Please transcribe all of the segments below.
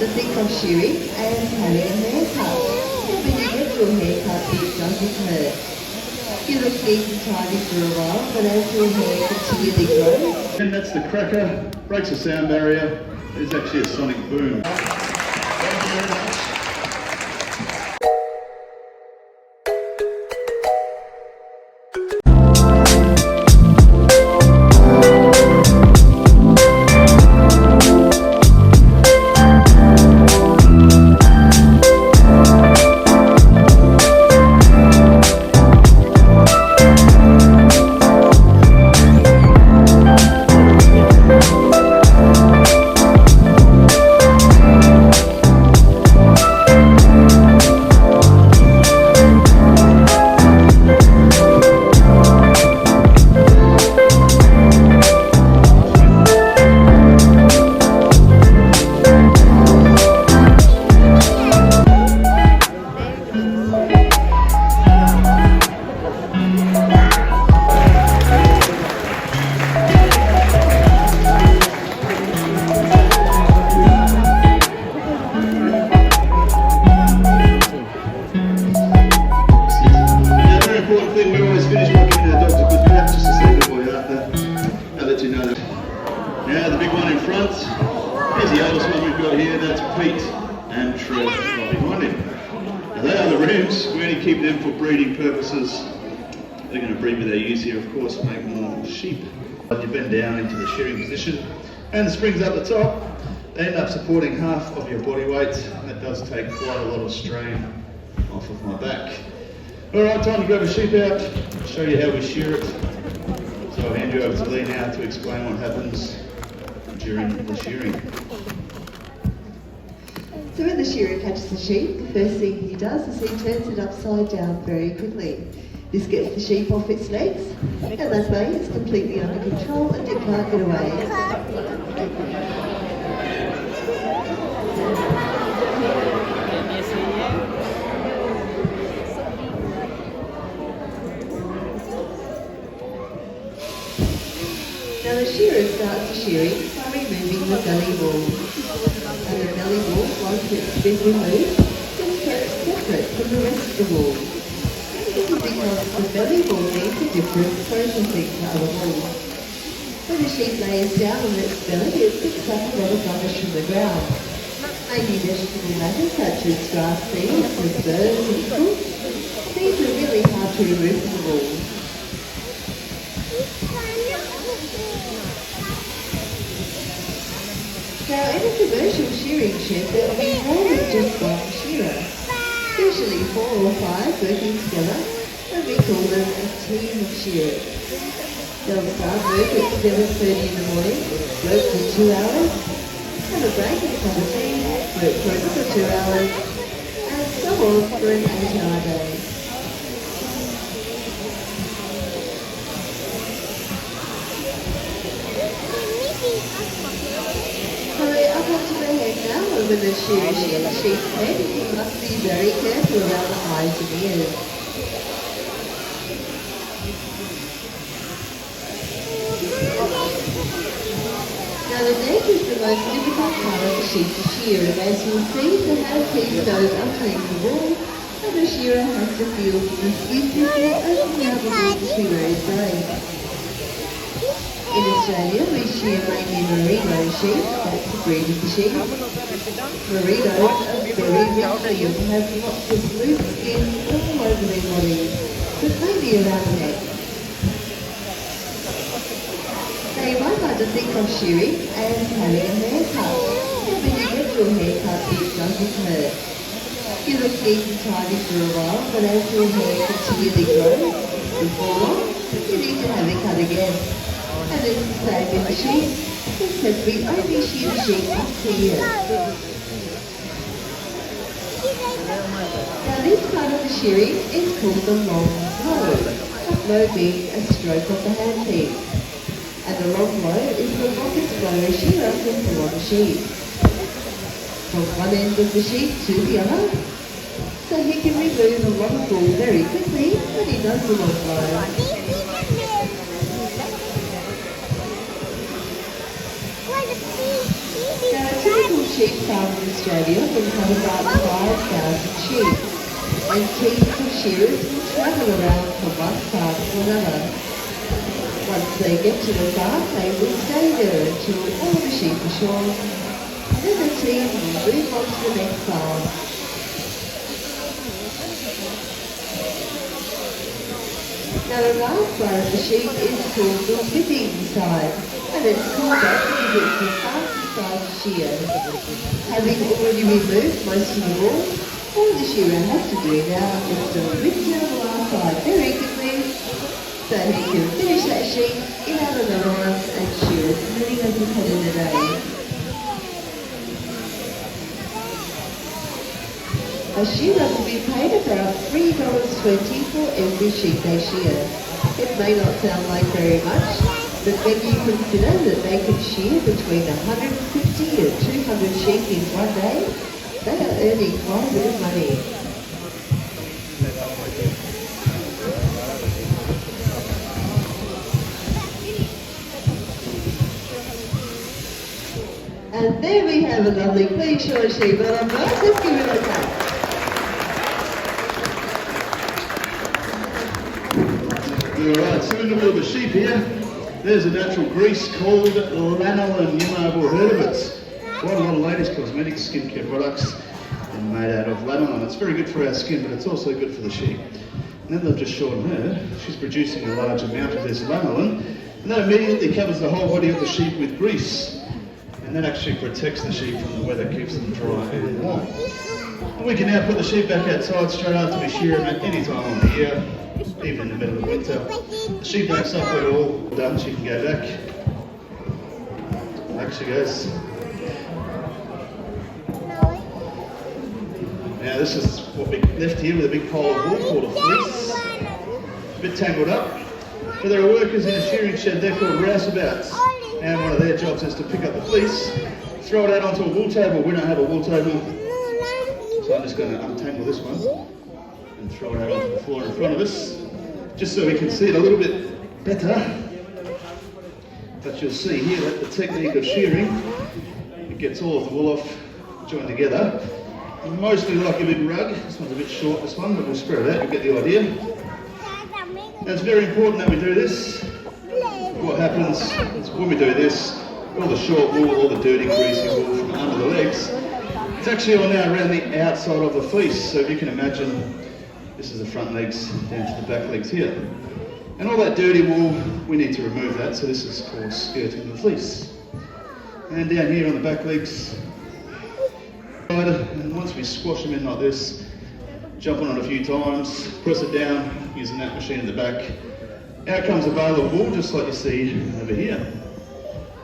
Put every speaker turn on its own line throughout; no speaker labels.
to think of shearing and having a haircut. And when you get your haircut, it doesn't hurt. You look neat and tidy for a while, but as your hair continually grows...
And that's the cracker, breaks the sound barrier. It is actually a sonic boom. Thank you very much. Now the big one in front, here's the oldest one we've got here, that's Pete and Trev right behind him. Now they are the rooms, we only keep them for breeding purposes. They're going to breed with their ewes here, of course, make more sheep. You bend down into the shearing position and the springs up the top. They end up supporting half of your body weight, and that does take quite a lot of strain off of my back. Alright, time to grab a sheep out, show you how we shear it. So I'll hand you over to Lee now to explain what happens during the shearing.
So when the shearer catches the sheep, the first thing he does is he turns it upside down very quickly. This gets the sheep off its legs, and that way it's completely under control and it can't get away. Now the shearer starts the shearing by removing the belly wall. And the belly wall, once it's been removed, is kept separate from the rest of the wall. This is because the belly wall needs a different processing to other walls. When the sheep lays down on its belly, it picks up a lot of rubbish from the ground. Maybe vegetable matter such as grass seeds and birds and fruit. These are really hard to remove from the wall. Now in a commercial shearing shed there will be more than just one shearer. Usually 4 or 5 working together, and we call them a team of shearers. They'll start work at 7:30 in the morning, work for 2 hours, have a break and a cup of tea, work for another 2 hours, and so on for an 8-hour day. Up onto the head now, over the sheep's head. You must be very careful around the eyes and ears. Now the neck is the most difficult part of the sheep to shear, and as you'll see, the hair piece goes underneath the wall, and the shearer has to feel the skin before opening out the wall to see where it's going. In Australia, we shear mainly merino sheep, that's the breed of the sheep. Merinos are very rich and have lots of loose skin all over their bodies, but mainly around the neck. Now you might like to think of shearing and having a haircut. And when you get your haircut, it doesn't hurt. You look neat and tidy for a while, but as your hair continually grows, before long, you need to have it cut again. And it's the same with the sheep, except we only shear the sheep up to here. Now this part of the shearing is called the long blow. A blow being a stroke of the handpiece. And the long blow is the longest blow a shearer can pull on a sheep. From one end of the sheep to the other. So he can remove a lot of wool very quickly when he does the long blow. Now a typical sheep farm in Australia will have about 5,000 sheep, and teams of shearers will travel around from one farm to another. Once they get to the farm, they will stay there until all the sheep are shorn, and then the team will move on to the next farm. Now the last part of the sheep is called the whipping side, and it's called that because it's the fastest side to shear. Having already removed most of the wool, all the shearer has to do now is to whip down the last side very quickly so he can finish that sheep, get out of the line and shear as many as he can in a day. A shearer will be paid about $3.20 for every sheep they shear. It may not sound like very much, but when you consider that they can shear between 150 and 200 sheep in one day, they are earning quite a bit of money. And there we have a lovely clean short sheep. Well, I'm right, let's give it a tap.
Alright, so in the middle of the sheep here, there's a natural grease called lanolin. You may have all heard of it. Quite a lot of ladies' cosmetics, skincare products are made out of lanolin. It's very good for our skin, but it's also good for the sheep. And then they've just shorn her. She's producing a large amount of this lanolin, and that immediately covers the whole body of the sheep with grease. And that actually protects the sheep from the weather, keeps them dry and warm. And we can now put the sheep back outside straight after we shear them at any time of the year. Even in the middle of winter. The sheep don't suffer at all. Done, she can go back. Back she goes. Now this is what we left here with a big pile of wool called a fleece. A bit tangled up. So there are workers in a shearing shed, they're called rouseabouts. And one of their jobs is to pick up the fleece, throw it out onto a wool table. We don't have a wool table. So I'm just going to untangle this one and throw it out onto the floor in front of us, just so we can see it a little bit better. But you'll see here that the technique of shearing, it gets all of the wool off, joined together, mostly like a big rug. This one's a bit short, this one, but we'll spread it out, you'll get the idea. And it's very important that we do this. What happens is when we do this, all the short wool, all the dirty, greasy wool from under the legs, it's actually all now around the outside of the fleece. So if you can imagine, this is the front legs down to the back legs here. And all that dirty wool, we need to remove that, so this is called skirting the fleece. And down here on the back legs, and once we squash them in like this, jump on it a few times, press it down using that machine in the back. Out comes a bale of wool, just like you see over here.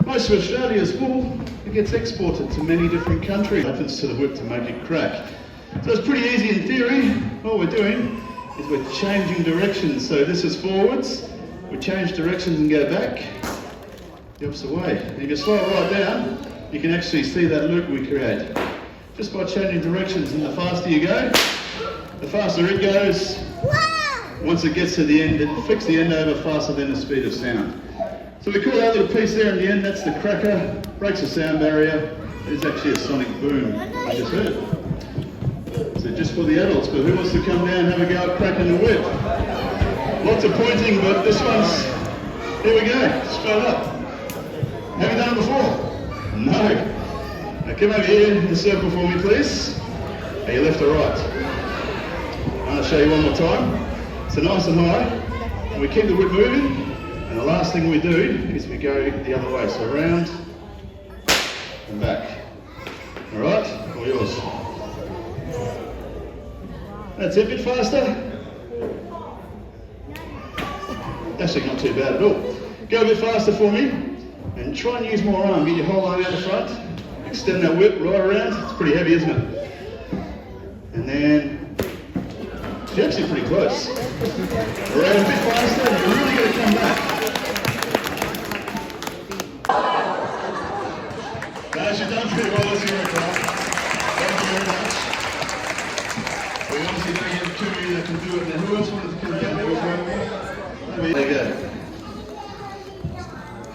Most of Australia's wool, it gets exported to many different countries. It happens to the whip to make it crack. So it's pretty easy in theory. All we're doing is we're changing directions. So this is forwards, we change directions and go back the opposite way. And if you slow it right down, you can actually see that loop we create. Just by changing directions, and the faster you go, the faster it goes. Once it gets to the end, it flicks the end over faster than the speed of sound. So we call that little piece there in the end, that's the cracker, breaks the sound barrier. It's actually a sonic boom, I just heard. So just for the adults, but who wants to come down and have a go at cracking the whip? Lots of pointing, but this one's, here we go, straight up. Have you done it before? No. Now come over here in a circle for me, please. Are you left or right? I'll show you one more time. So nice and high, and we keep the whip moving, and the last thing we do is we go the other way, so around and back. All right, all yours. That's it, a bit faster. Actually not too bad at all. Go a bit faster for me, and try and use more arm. Get your whole arm out the front, extend that whip right around. It's pretty heavy, isn't it? And then, you're actually pretty close. All right, a bit faster, and you're really going to come back. Guys, you've done pretty well this year, Carl. Thank you very much. We obviously don't have too many that can do it. Now, who else wanted to come down there with me? There you go.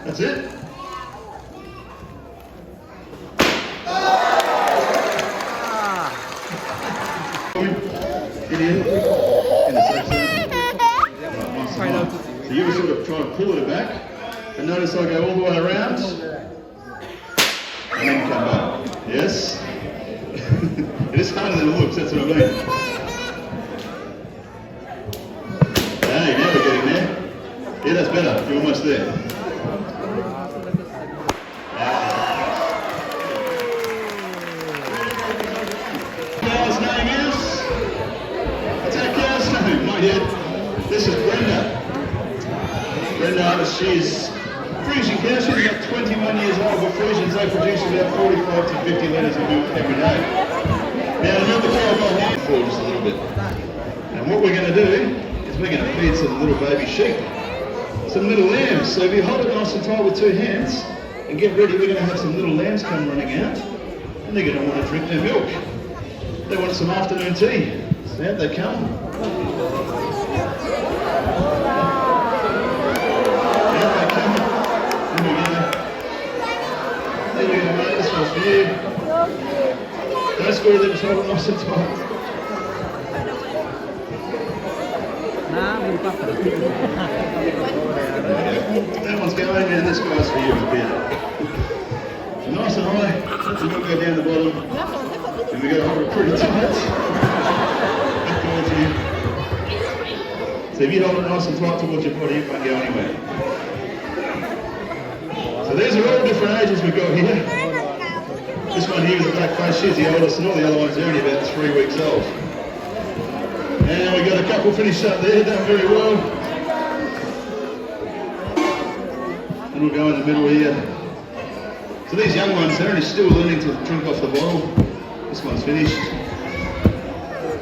That's it. Video? In the safe zone? Right, nice. So you were sort of trying to pull it back, and notice I go all the way around, and then come back. Yes? It is harder than it looks, that's what I mean. Hey, now we're getting there. Yeah, that's better. You're almost there. Girl's name is? What's that girl's name? Not yet. This is Brenda. Brenda, she's Frisian cow. She's about 21 years old, but Frisians, they produce about 45 to 50 litres of milk every day. Now, remember the cow got hand for just a little bit. And what we're going to do is we're going to feed some little baby sheep, some little lambs. So if you hold it nice and tight with two hands and get ready, we're going to have some little lambs come running out, and they're going to want to drink their milk. They want some afternoon tea. So out they come. This one's for you. Don't square them, hold it nice and tight. That one's going, and this guy's for you up here. So nice and high, so we'll go down the bottom, and we're going to hold it pretty tight. Back towards you. So if you hold it nice and tight towards your body, it won't go anywhere. So these are all different ages we've got here. This one here with the black face, she's the oldest, and all the other ones are only about 3 weeks old. And we've got a couple finished up there, done very well. And we'll go in the middle here. So these young ones, they're only still learning to drink off the bottle. This one's finished.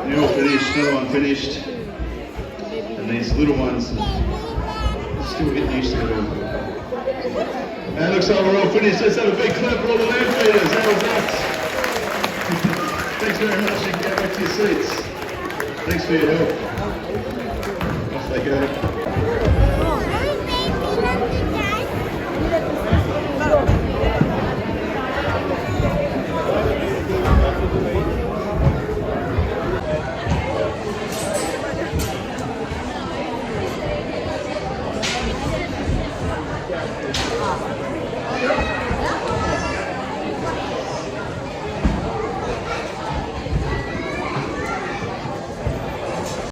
They're all finished, another one finished. And these little ones are still getting used to it all. And it looks like we're all finished. Let's have a big clap for all the lamb feeders. That was us. Thanks very much. You can go back to your seats. Thanks for your help. Off they go.